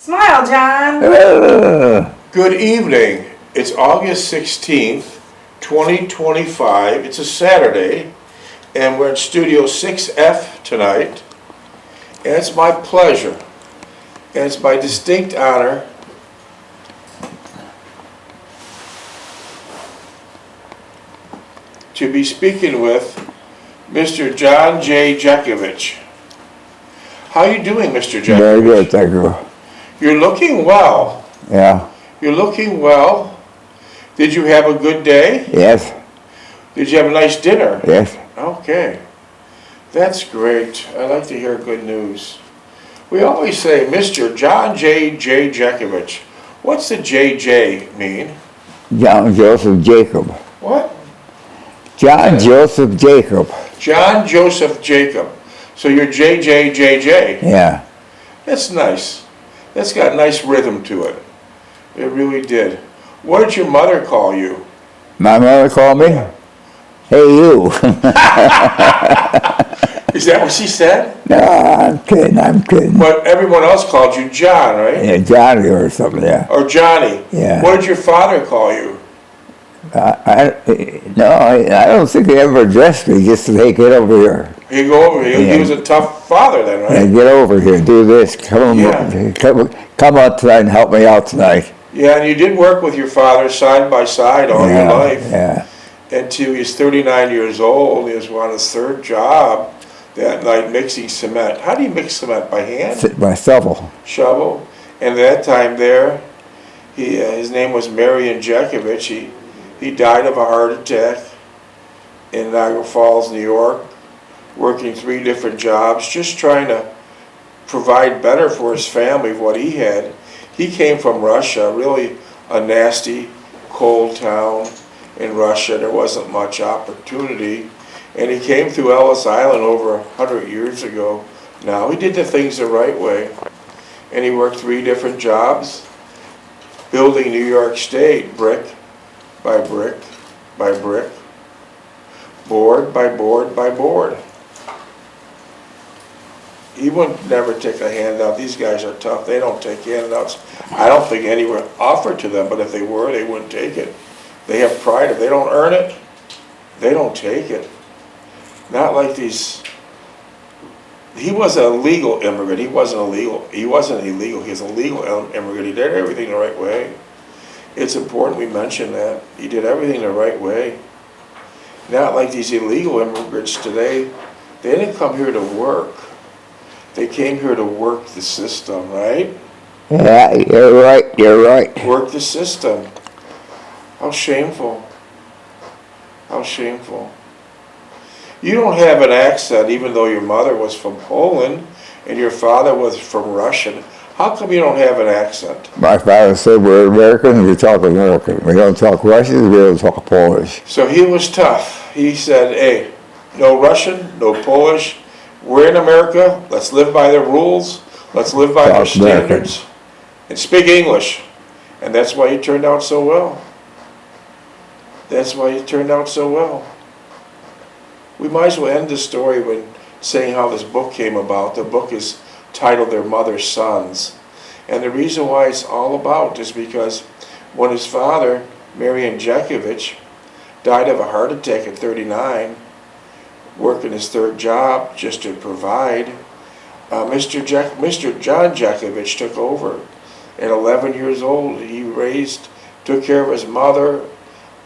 Smile, John. Good evening. It's August 16th, 2025. It's a Saturday, and we're at Studio 6F tonight. And it's my pleasure, and it's my distinct honor to be speaking with Mr. John J. Jeckovich. How are you doing, Mr. Jeckovich? Very good, thank you. You're looking well. Yeah. You're looking well. Did you have a good day? Yes. Did you have a nice dinner? Yes. Okay. That's great. I like to hear good news. We always say, Mr. John J. Jeckovich. What's the JJ mean? John Joseph Jacob. What? John Joseph Jacob. John Joseph Jacob. So you're JJ. Yeah. That's nice. That's got a nice rhythm to it. It really did. What did your mother call you? My mother called me, "Hey you." Is that what she said? No, I'm kidding. But everyone else called you John, right? Yeah, Johnny or something, yeah. Or Johnny. Yeah. What did your father call you? I don't think he ever addressed me, just said, "Hey, get over here. He'd go over here. Yeah. He was a tough father then, right? Hey, get over here, do this. Come out tonight and help me out tonight." Yeah, and you did work with your father side by side all your life. Yeah. Until he was 39 years old. He was on his third job that night mixing cement. How do you mix cement? By hand? By shovel. Shovel. And at that time there, his name was Marion Jeckovich. He died of a heart attack in Niagara Falls, New York, working 3 different jobs, just trying to provide better for his family of what he had. He came from Russia, really a nasty, cold town in Russia. There wasn't much opportunity. And he came through Ellis Island over 100 years ago now. He did the things the right way. And he worked 3 different jobs, building New York State brick by brick by brick, board by board by board. He would never take a handout. These guys are tough. They don't take handouts. I don't think any were offered to them, but if they were, they wouldn't take it. They have pride. If they don't earn it, they don't take it. Not like these. He was a legal immigrant. He wasn't illegal. He wasn't illegal. He was a legal immigrant. He did everything the right way. It's important we mention that. He did everything the right way. Not like these illegal immigrants today. They didn't come here to work. They came here to work the system, right? Yeah, you're right. Work the system. How shameful. How shameful. You don't have an accent even though your mother was from Poland and your father was from Russian. How come you don't have an accent? My father said we're American, we talk American. We don't talk Russian, we don't talk Polish. So he was tough. He said, hey, no Russian, no Polish. We're in America. Let's live by their rules. Let's live by their standards. And speak English. And that's why he turned out so well. That's why he turned out so well. We might as well end this story with saying how this book came about. The book is titled Their Mother's Sons. And the reason why it's all about is because when his father, Marion Jeckovich, died of a heart attack at 39, working his 3rd job just to provide, Mr. John Jeckovich took over. At 11 years old, he took care of his mother.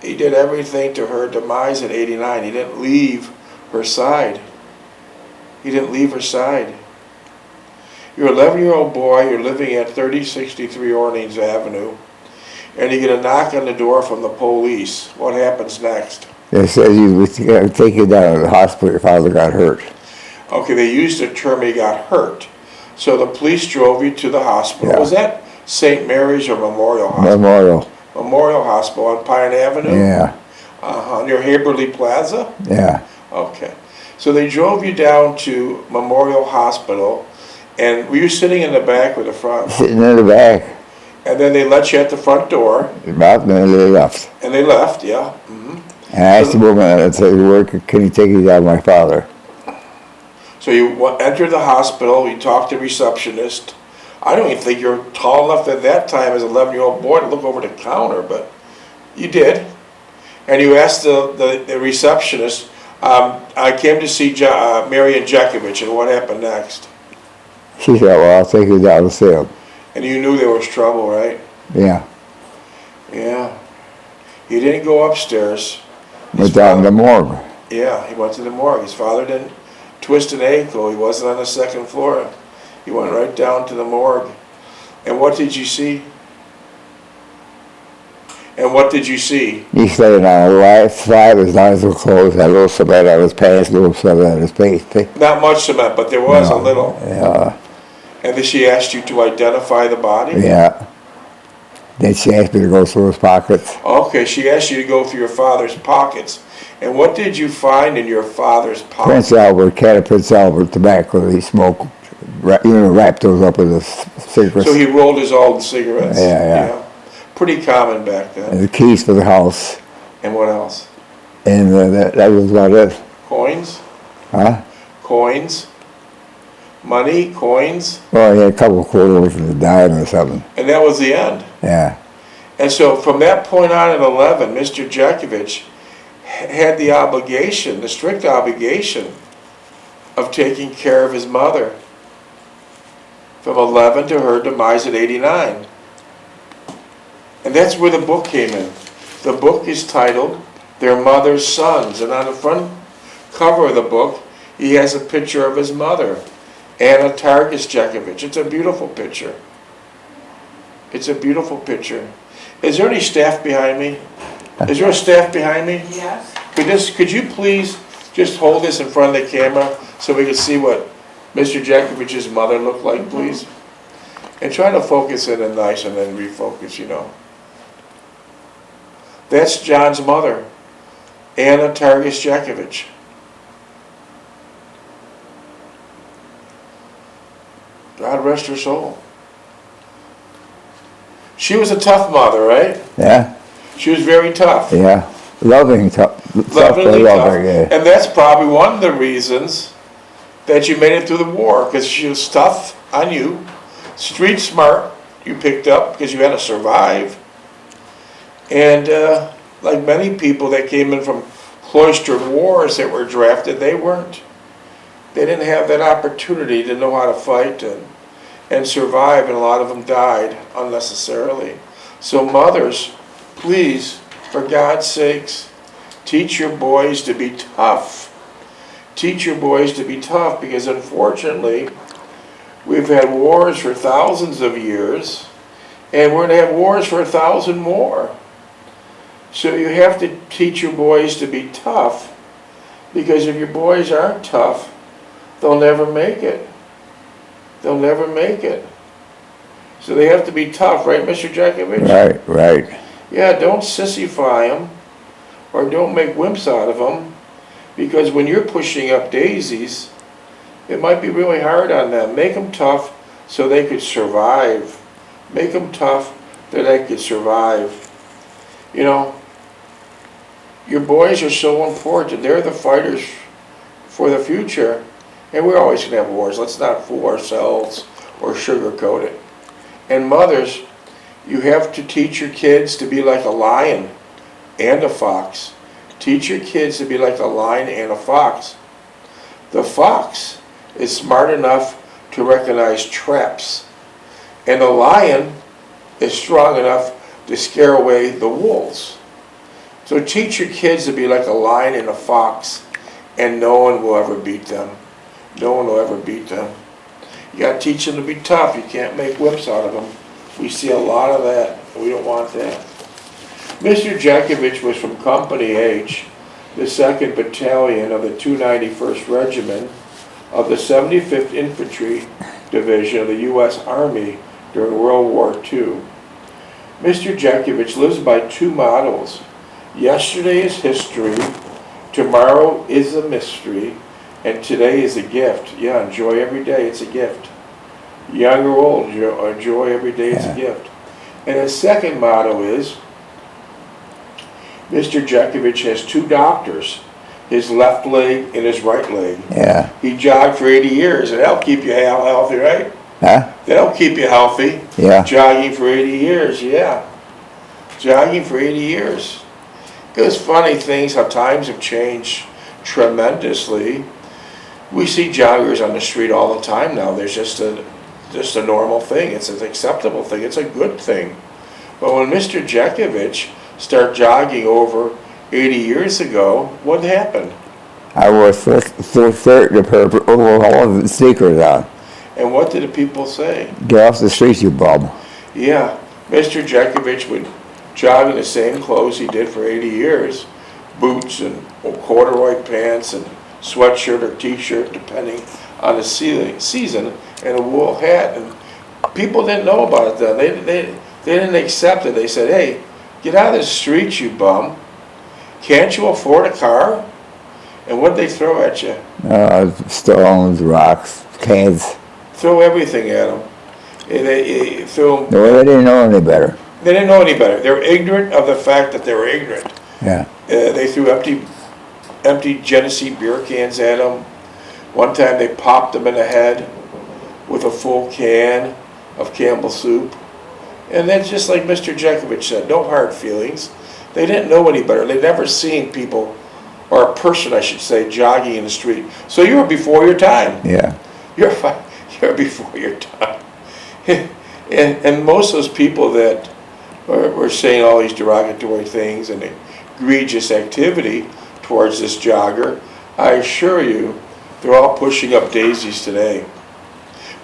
He did everything to her demise at 89. He didn't leave her side. He didn't leave her side. You're an 11-year-old boy, you're living at 3063 Orleans Avenue, and you get a knock on the door from the police. What happens next? They said you would take you down to the hospital, your father got hurt. Okay, they used the term he got hurt. So the police drove you to the hospital. Yeah. Was that St. Mary's or Memorial Hospital? Memorial. Memorial Hospital on Pine Avenue? Yeah. Near Hailey Plaza? Yeah. Okay. So they drove you down to Memorial Hospital, and were you sitting in the back or the front? Sitting in the back. And then they let you at the front door. About and then they left. And they left, yeah. Mm-hmm. And I asked the woman, I said, "Where can you take you down my father?" So you entered the hospital, you talked to the receptionist. I don't even think you were tall enough at that time as an 11-year-old boy to look over the counter, but you did. And you asked the receptionist, I came to see Mary and Jeckovich, and what happened next? She said, well, I'll take you down to see him. And you knew there was trouble, right? Yeah. Yeah. He didn't go upstairs. Went down to the morgue. Yeah, he went to the morgue. His father didn't twist an ankle. He wasn't on the second floor. He went right down to the morgue. And what did you see? And what did you see? He stayed on the right side, his eyes were closed, had a little cement on his pants, a little cement on his face. Not much cement, but there was a little. Yeah. And then she asked you to identify the body? Yeah. Then she asked me to go through his pockets. Okay, she asked you to go through your father's pockets. And what did you find in your father's pockets? Prince Albert, can of Prince Albert tobacco he smoked. Wrapped those up with his cigarettes. So he rolled his old cigarettes? Yeah. Pretty common back then. And the keys for the house. And what else? And that was about it. Coins? Huh? Coins? Money? Coins? Well, he had a couple of quarters and a dime or something. And that was the end? Yeah. And so from that point on at 11, Mr. Jeckovich had the obligation, the strict obligation, of taking care of his mother. From 11 to her demise at 89. And that's where the book came in. The book is titled Their Mother's Sons. And on the front cover of the book, he has a picture of his mother, Anna Targus Jeckovich. It's a beautiful picture. It's a beautiful picture. Is there any staff behind me? Is there a staff behind me? Yes. Could you please just hold this in front of the camera so we can see what Mr. Jeckovich's mother looked like, please? And try to focus in and nice and then refocus, you know. That's John's mother, Anna Targus Jeckovich. God rest her soul. She was a tough mother, right? Yeah. She was very tough. Yeah. Loving, tough. Lovingly tough. Yeah. And that's probably one of the reasons that you made it through the war, because she was tough on you. Street smart you picked up because you had to survive. And like many people that came in from cloistered wars that were drafted, they didn't have that opportunity to know how to fight and survive, and a lot of them died unnecessarily. So mothers, please, for God's sakes, teach your boys to be tough. Teach your boys to be tough, because unfortunately, we've had wars for thousands of years, and we're going to have wars for 1,000 more. So you have to teach your boys to be tough, because if your boys aren't tough, they'll never make it. They'll never make it. So they have to be tough, right, Mr. Jeckovich? Right, right. Yeah, don't sissify them, or don't make wimps out of them, because when you're pushing up daisies, it might be really hard on them. Make them tough so they could survive. Make them tough that they could survive. You know, your boys are so important. They're the fighters for the future. And we're always going to have wars. Let's not fool ourselves or sugarcoat it. And mothers, you have to teach your kids to be like a lion and a fox. Teach your kids to be like a lion and a fox. The fox is smart enough to recognize traps. And the lion is strong enough to scare away the wolves. So teach your kids to be like a lion and a fox, and no one will ever beat them. No one will ever beat them. You got to teach them to be tough. You can't make whips out of them. We see a lot of that. We don't want that. Mr. Jeckovich was from Company H, the 2nd Battalion of the 291st Regiment of the 75th Infantry Division of the U.S. Army during World War II. Mr. Jeckovich lives by two mottos. Yesterday is history, tomorrow is a mystery, and today is a gift. Yeah, enjoy every day, it's a gift. Young or old, enjoy every day, it's a gift. And his second motto is, Mr. Jeckovich has two doctors, his left leg and his right leg. Yeah. He jogged for 80 years, and that'll keep you healthy, right? Huh? That'll keep you healthy. Yeah. Jogging for 80 years, yeah. Jogging for 80 years. It was funny things, how times have changed tremendously. We see joggers on the street all the time now. There's just a normal thing. It's an acceptable thing. It's a good thing. But when Mr. Jeckovich started jogging over 80 years ago, what happened? I wore full shirt and a pair of overalls and sneakers on. And what did the people say? Get off the street, you bum. Yeah, Mr. Jeckovich would jog in the same clothes he did for 80 years. Boots and corduroy pants and sweatshirt or t-shirt, depending on the season, and a wool hat. And people didn't know about it then. They didn't accept it. They said, hey, get out of the street, you bum. Can't you afford a car? And what'd they throw at you? Stones, rocks, cans. Throw everything at them. They threw. No, they didn't know any better. They didn't know any better. They were ignorant of the fact that they were ignorant. Yeah. They threw empty Genesee beer cans at them. One time they popped them in the head with a full can of Campbell's soup. And then just like Mr. Jeckovich said, no hard feelings. They didn't know any better. They'd never seen people, or a person I should say, jogging in the street. So you were before your time. Yeah. You're before your time. And most of those people that were saying all these derogatory things and egregious activity towards this jogger, I assure you, they're all pushing up daisies today.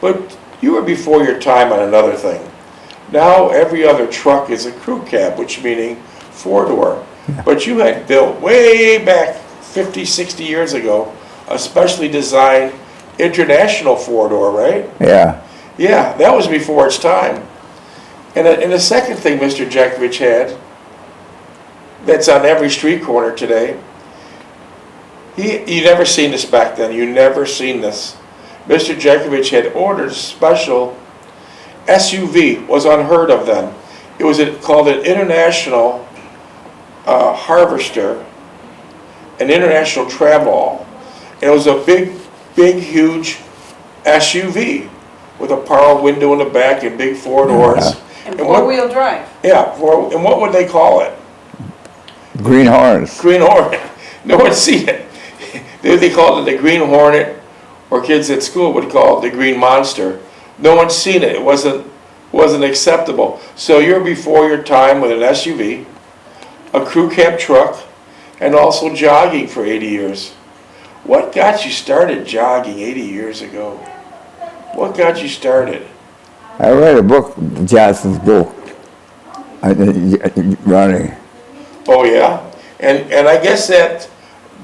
But you were before your time on another thing. Now every other truck is a crew cab, which meaning four-door. Yeah. But you had built way back 50, 60 years ago, a specially designed international four-door, right? Yeah. Yeah, that was before its time. And the second thing Mr. Jeckovich had, that's on every street corner today, you never seen this back then. You never seen this. Mr. Jeckovich had ordered a special SUV, was unheard of then. It was called an International Harvester, an International Travel. And it was a big, huge SUV with a power window in the back and big four doors. And four-wheel drive. Yeah, and what would they call it? Green Hornets. Green Hornet. No one's seen it. They called it the Green Hornet, or kids at school would call it the Green Monster. No one's seen it. It wasn't acceptable. So you're before your time with an SUV, a crew cab truck, and also jogging for 80 years. What got you started jogging 80 years ago? What got you started? I read a book, Johnson's book, running. Oh yeah? And I guess that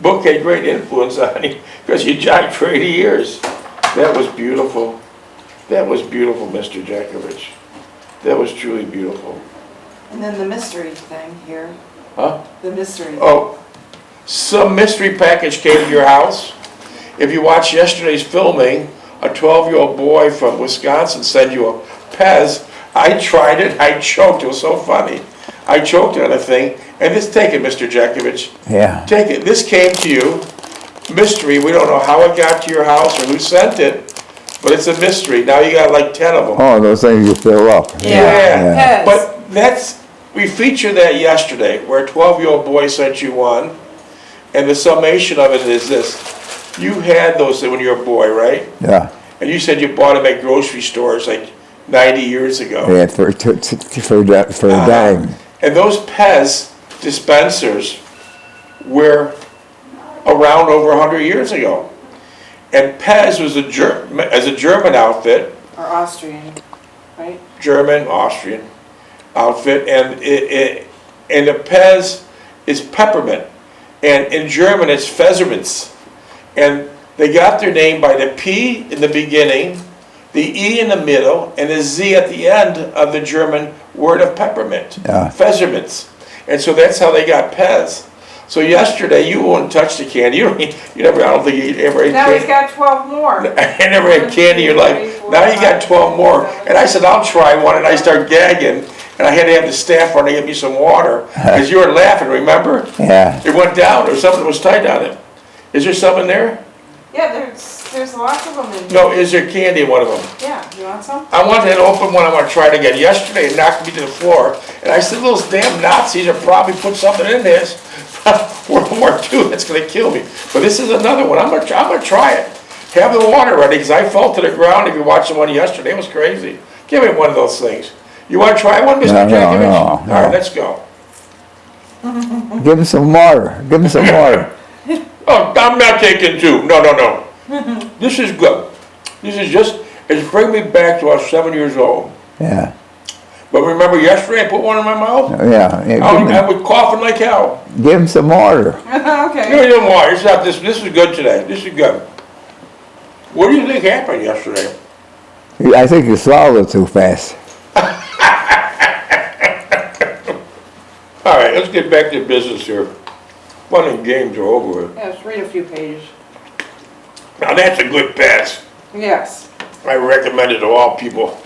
book had great influence on you because you jogged for 80 years. That was beautiful. That was beautiful, Mr. Jeckovich. That was truly beautiful. And then the mystery thing here. Huh? The mystery. Oh, some mystery package came to your house. If you watched yesterday's filming, a 12-year-old boy from Wisconsin sent you a Pez. I tried it. I choked. It was so funny. I choked on a thing. And this, take it, Mr. Jeckovich. Yeah. Take it. This came to you. Mystery. We don't know how it got to your house or who sent it, but it's a mystery. Now you got like 10 of them. Oh, those things you fill up. Yeah. Pez. But we featured that yesterday, where a 12-year-old boy sent you one, and the summation of it is this. You had those when you were a boy, right? Yeah. And you said you bought them at grocery stores like 90 years ago. Yeah, for a dime. And those Pez dispensers were around over 100 years ago. And Pez was a German outfit. Or Austrian, right? German, Austrian outfit, and and the Pez is peppermint, and in German it's Pfefferminz, and they got their name by the P in the beginning, the E in the middle, and the Z at the end of the German word of peppermint, Yeah. Pfefferminz, and so that's how they got Pez. So yesterday you wouldn't touch the candy. You never. I don't think you ever ate Now candy. he's got 12 more. I never had candy in your life. Now you got 12 more. And I said, I'll try one, and I started gagging, and I had to have the staff run to get me some water, because you were laughing, remember? Yeah. It went down, or something was tight on it. Is there something there? Yeah, there's There's lots of them in here. No, is there candy in one of them? Yeah, you want some? I wanted to open one, I want to try it again. Yesterday, it knocked me to the floor, and I said, those damn Nazis have probably put something in this. World War II, that's gonna kill me. But this is another one, I'm gonna try it. Have the water ready, because I fell to the ground. If you watched the one yesterday, it was crazy. Give me one of those things. You wanna try one, Mr. Jeckovich? no. All right, let's go. Give him some water. Give him some water. Oh, I'm not taking two. No. This is good. This is just, it's bringing me back to I was 7 years old. Yeah. But remember yesterday I put one in my mouth? Yeah. I was coughing like hell. Give him some water. Okay. Give me some water. It's not this is good today. This is good. What do you think happened yesterday? I think you swallowed too fast. All right, let's get back to business here. Fun and games are over with. Yeah, just read a few pages. Now that's a good pass. Yes. I recommend it to all people.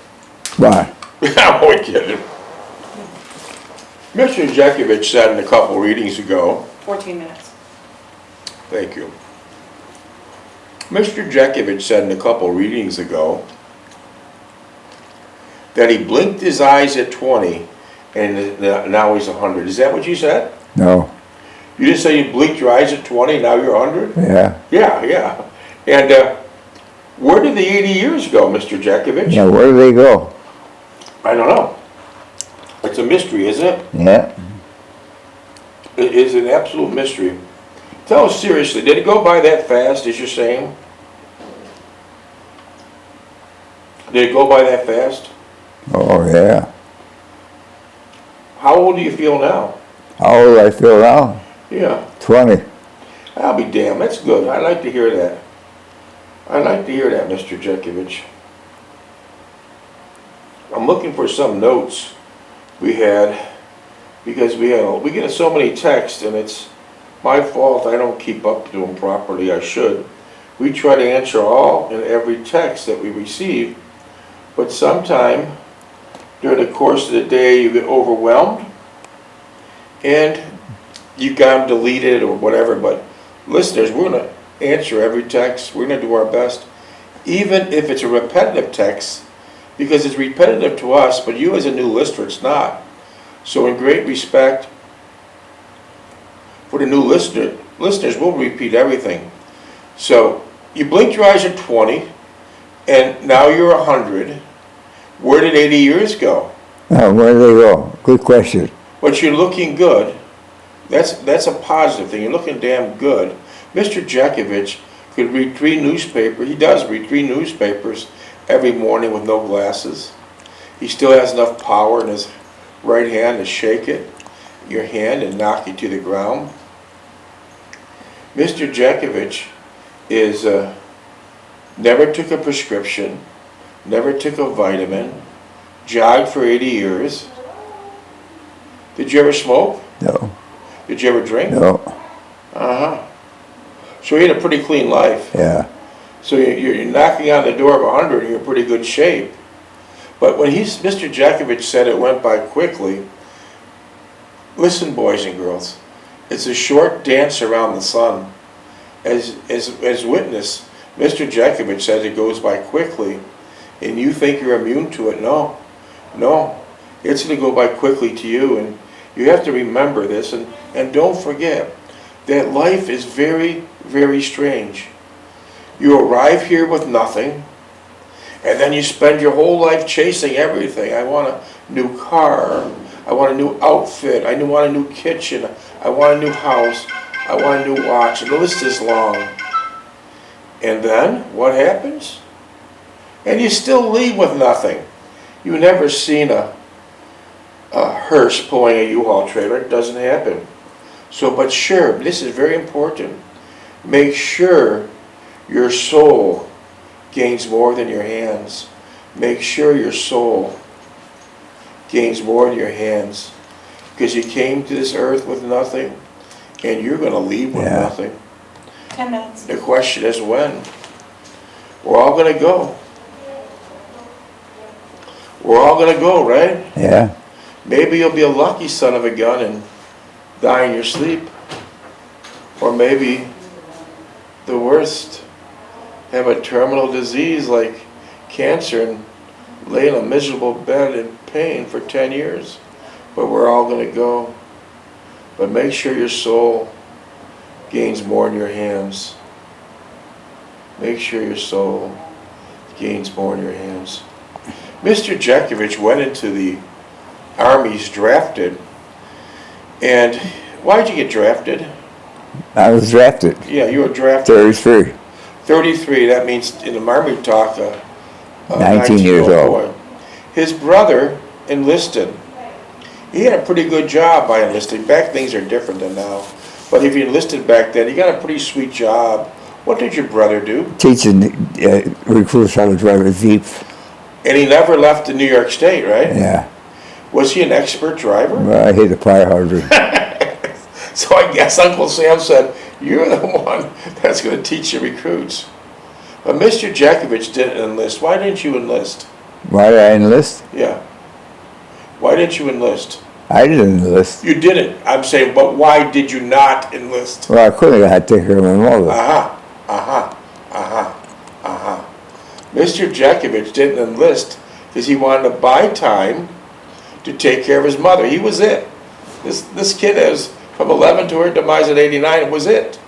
Why? I'm only kidding. Mr. Jeckovich said in a couple readings ago, 14 minutes. thank you. Mr. Jeckovich said in a couple readings ago that he blinked his eyes at 20 and now he's 100. Is that what you said? No. You didn't say you blinked your eyes at 20, now you're 100? Yeah. Yeah. And where did the 80 years go, Mr. Jeckovich? Yeah, where do they go? I don't know. It's a mystery, isn't it? Yeah. It is an absolute mystery. Tell us seriously, did it go by that fast, as you're saying? Did it go by that fast? Oh, yeah. How old do you feel now? How old do I feel now? Yeah. 20. I'll be damned, that's good. I like to hear that. I like to hear that, Mr. Jeckovich. I'm looking for some notes we had, because we get so many texts, and it's my fault I don't keep up to them properly. I should. We try to answer all and every text that we receive, but sometime during the course of the day you get overwhelmed and you got them deleted or whatever. But listeners, we're going to answer every text. We're going to do our best, even if it's a repetitive text, because it's repetitive to us, but you as a new listener, it's not. So in great respect for the new listeners, we'll repeat everything. So you blinked your eyes at 20, and now you're 100. Where did 80 years go? Oh, where do they go? Good question. But you're looking good. That's a positive thing. You're looking damn good. Mr. Jeckovich could read 3 newspapers. He does read 3 newspapers every morning with no glasses. He still has enough power in his right hand to shake your hand and knock you to the ground. Mr. Jeckovich is never took a prescription, never took a vitamin, jogged for 80 years. Did you ever smoke? No. Did you ever drink? No. Uh-huh. So he had a pretty clean life. Yeah. So you're knocking on the door of 100 and you're in pretty good shape. But when Mr. Jeckovich said it went by quickly, listen, boys and girls, it's a short dance around the sun. As witness, Mr. Jeckovich says it goes by quickly, and you think you're immune to it. No, it's going to go by quickly to you, and you have to remember this, and don't forget that life is very, very strange. You arrive here with nothing, and then you spend your whole life chasing everything. I want a new car, I want a new outfit, I want a new kitchen, I want a new house, I want a new watch, and the list is long. And then, what happens? And you still leave with nothing. You've never seen a hearse pulling a U-Haul trailer. It doesn't happen. So, but sure, this is very important. Make sure your soul gains more than your hands. Make sure your soul gains more than your hands. Because you came to this earth with nothing, and you're going to leave with nothing. 10 minutes. The question is when. We're all going to go. We're all going to go, right? Yeah. Maybe you'll be a lucky son of a gun and die in your sleep. Or maybe the worst, have a terminal disease like cancer and lay in a miserable bed in pain for 10 years. But we're all going to go. But make sure your soul gains more in your hands. Make sure your soul gains more in your hands. Mr. Jeckovich went into the Army, he's drafted. And why'd you get drafted? I was drafted. Yeah, you were drafted. 33. 33, that means in the Army talk, 19 years old. His brother enlisted. He had a pretty good job by enlisting. Back things are different than now. But if you enlisted back then, you got a pretty sweet job. What did your brother do? Teaching recruits how to drive a Jeep. And he never left the New York State, right? Yeah. Was he an expert driver? Well, I hit a fire hydrant. So I guess Uncle Sam said, you're the one that's going to teach the recruits. But Mr. Jeckovich didn't enlist. Why didn't you enlist? Why did I enlist? Yeah. Why didn't you enlist? I didn't enlist. You didn't. I'm saying, but why did you not enlist? Well, I couldn't. I had to take care of my mother. Mr. Jeckovich didn't enlist because he wanted to buy time to take care of his mother. He was it. This kid is from 11 to her demise at 89. It was it.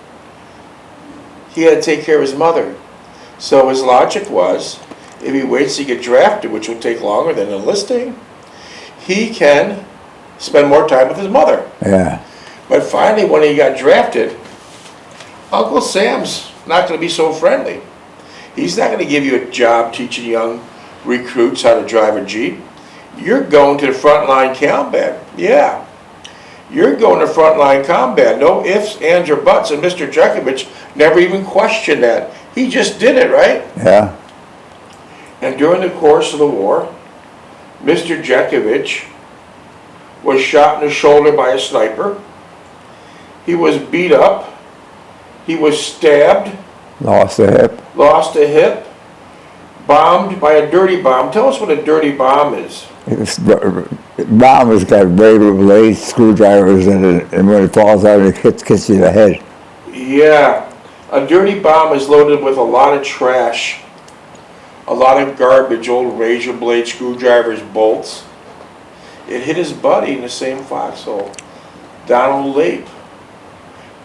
He had to take care of his mother. So his logic was, if he waits to get drafted, which will take longer than enlisting, he can spend more time with his mother. Yeah. But finally, when he got drafted, Uncle Sam's not going to be so friendly. He's not going to give you a job teaching young recruits how to drive a Jeep. You're going to the frontline combat. Yeah. You're going to frontline combat. No ifs, ands, or buts. And Mr. Jeckovich never even questioned that. He just did it, right? Yeah. And during the course of the war, Mr. Jeckovich was shot in the shoulder by a sniper. He was beat up. He was stabbed. Lost a hip. Lost a hip. Bombed by a dirty bomb. Tell us what a dirty bomb is. Bomb has got razor blades, screwdrivers in it, and when it falls out, it hits you in the head. Yeah. A dirty bomb is loaded with a lot of trash. A lot of garbage, old razor blade, screwdrivers, bolts. It hit his buddy in the same foxhole. Donald Lape.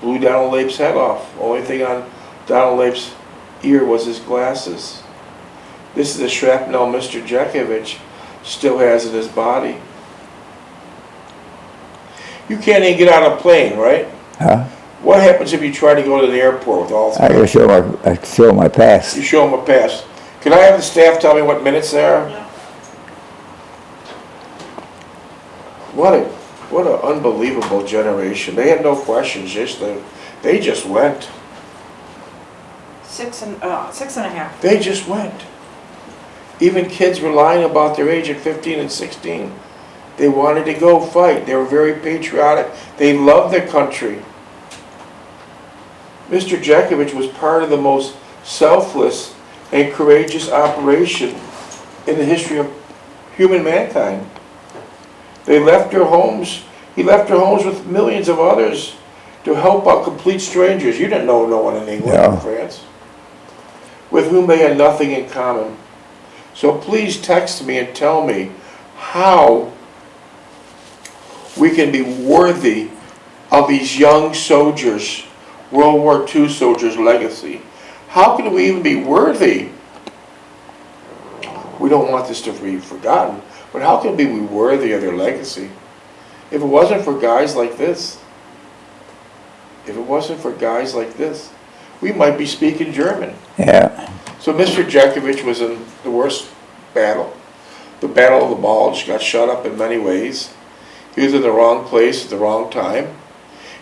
Blew Donald Lape's head off. Only thing on Donald Lape's ear was his glasses. This is the shrapnel Mr. Jeckovich still has in his body. You can't even get on a plane, right? Huh? What happens if you try to go to the airport with all three? I gotta show my pass. You show them a pass. Can I have the staff tell me what minutes they are? Yeah. What an unbelievable generation. They had no questions. They just went. 6.5. They just went. Even kids were lying about their age at 15 and 16. They wanted to go fight. They were very patriotic. They loved their country. Mr. Jeckovich was part of the most selfless and courageous operation in the history of human mankind. They left their homes. He left their homes with millions of others to help out complete strangers. You didn't know no one in England or France, with whom they had nothing in common. So please text me and tell me how we can be worthy of these young soldiers, World War II soldiers' legacy. How can we even be worthy? We don't want this to be forgotten, but how can we be worthy of their legacy? If it wasn't for guys like this, we might be speaking German. Yeah. So Mr. Jeckovich was in the worst battle. The Battle of the Bulge. Got shot up in many ways. He was in the wrong place at the wrong time.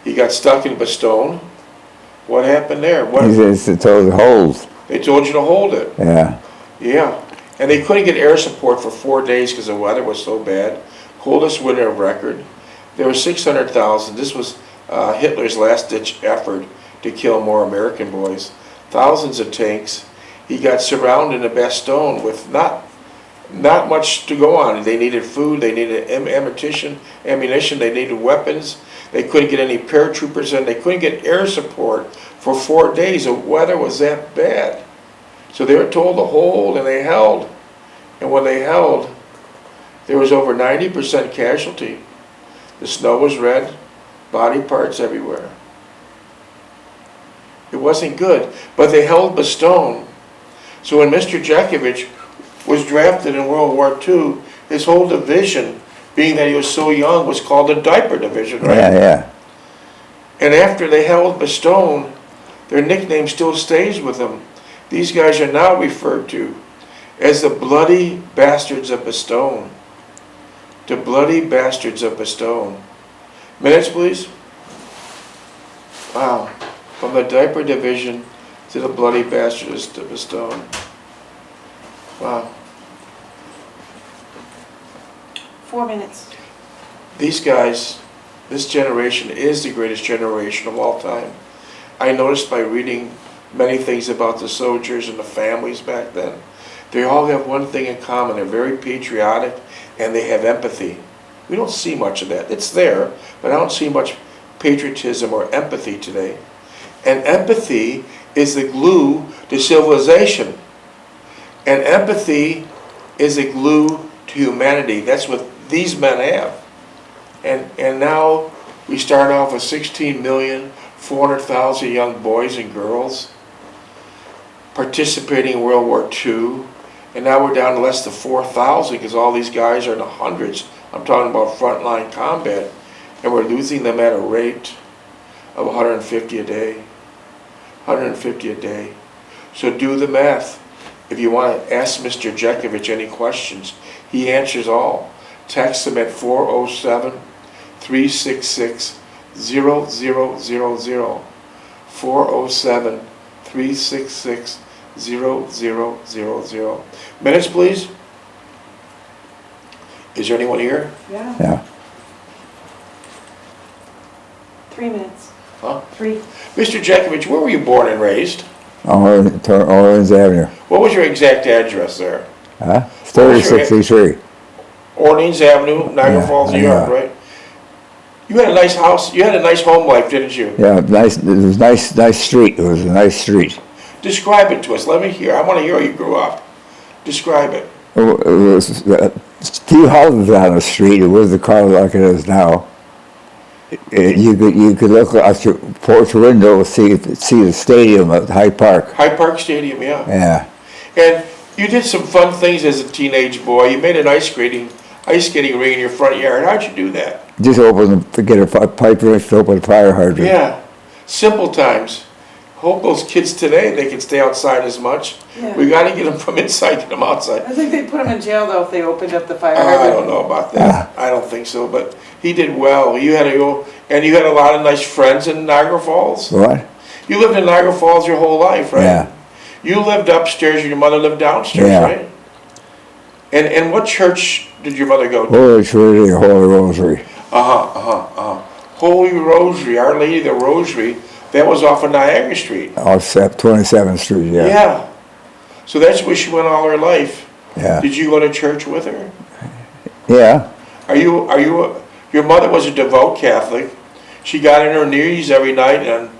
He got stuck in Bastogne. What happened there? They told the holes. They told you to hold it. Yeah. Yeah. And they couldn't get air support for 4 days because the weather was so bad. Coldest winter of record. There were 600,000. This was Hitler's last-ditch effort to kill more American boys. Thousands of tanks. He got surrounded in Bastogne with not much to go on. They needed food, they needed ammunition, they needed weapons. They couldn't get any paratroopers in. They couldn't get air support for 4 days. The weather was that bad. So they were told to hold, and they held. And when they held, there was over 90% casualty. The snow was red, body parts everywhere. It wasn't good, but they held Bastogne. So when Mr. Jeckovich was drafted in World War II, his whole division, being that he was so young, was called the diaper division, right? Yeah, yeah. And after they held Bastogne, their nickname still stays with them. These guys are now referred to as the bloody bastards of Bastogne. The bloody bastards of Bastogne. Minutes, please. Wow. From the diaper division to the bloody bastards of Bastogne. Wow. 4 minutes. These guys, this generation is the greatest generation of all time. I noticed by reading many things about the soldiers and the families back then, they all have one thing in common. They're very patriotic and they have empathy. We don't see much of that. It's there, but I don't see much patriotism or empathy today. And empathy is the glue to civilization. And empathy is a glue to humanity. That's what these men have. And now we start off with 16,400,000 young boys and girls participating in World War II. And now we're down to less than 4,000 because all these guys are in the hundreds. I'm talking about frontline combat. And we're losing them at a rate of 150 a day. 150 a day. So do the math. If you want to ask Mr. Jeckovich any questions, he answers all. Text him at 407-366-0000. 407-366-0000. Minutes, please. Is there anyone here? Yeah. Yeah. 3 minutes. Huh? 3. Mr. Jeckovich, where were you born and raised? Orleans Avenue. What was your exact address there? Huh? 3063. Orleans Avenue, Niagara Yeah, Falls, New York, yeah. right? You had a nice house. You had a nice home life, didn't you? Yeah, nice. It was nice street. It was a nice street. Describe it to us. Let me hear. I want to hear how you grew up. Describe it. It was few houses on the street. It wasn't car like it is now. You could look out your porch window and see the stadium at Hyde Park. Hyde Park Stadium, yeah. Yeah. And you did some fun things as a teenage boy. You made an ice skating ring in your front yard. How'd you do that? Just get a pipe wrench to open a fire hydrant. Yeah. Simple times. Hope those kids today, they can stay outside as much. Yeah. We got to get them from inside, get them outside. I think they put him in jail though if they opened up the fire I hydrant. don't know about that. I don't think so, but he did well. You had to go, and you had a lot of nice friends in Niagara Falls. What? You lived in Niagara Falls your whole life, right? Yeah. You lived upstairs and your mother lived downstairs, Yeah. right? And what church did your mother go to? Holy Trinity, Holy Rosary. Holy Rosary, Our Lady of the Rosary. That was off of Niagara Street. Off 27th Street, yeah. Yeah. So that's where she went all her life. Yeah. Did you go to church with her? Yeah. Your mother was a devout Catholic. She got on her knees every night and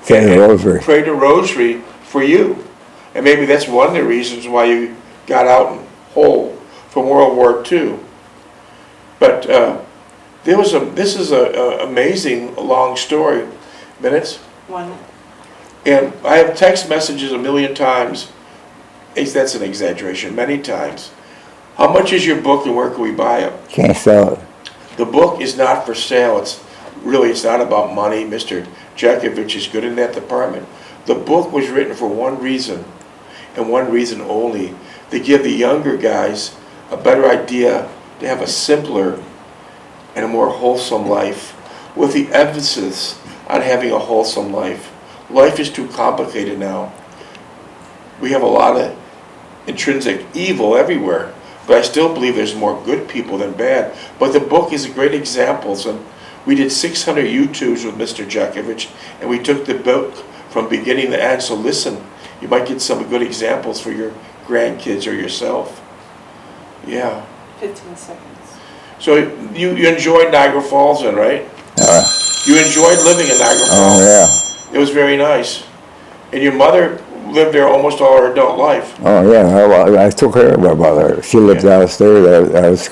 Prayed the Rosary. prayed the Rosary for you. And maybe that's one of the reasons why you got out and whole from World War II. But this is an amazing long story. Minutes? 1. And I have text messages a million times. That's an exaggeration, many times. How much is your book and where can we buy it? Can't sell it. The book is not for sale. It's not about money. Mr. Jeckovich is good in that department. The book was written for one reason, and one reason only, to give the younger guys a better idea to have a simpler and a more wholesome life, with the emphasis on having a wholesome life. Life is too complicated now. We have a lot of intrinsic evil everywhere, but I still believe there's more good people than bad. But the book is a great example. So we did 600 YouTubes with Mr. Jeckovich, and we took the book from beginning to end. So listen, you might get some good examples for your grandkids or yourself. Yeah. 15 seconds. So you enjoyed Niagara Falls then, right? You enjoyed living in Niagara Falls. Oh, yeah. It was very nice. And your mother lived there almost all her adult life. Oh, yeah, I took care of my mother. She lived downstairs.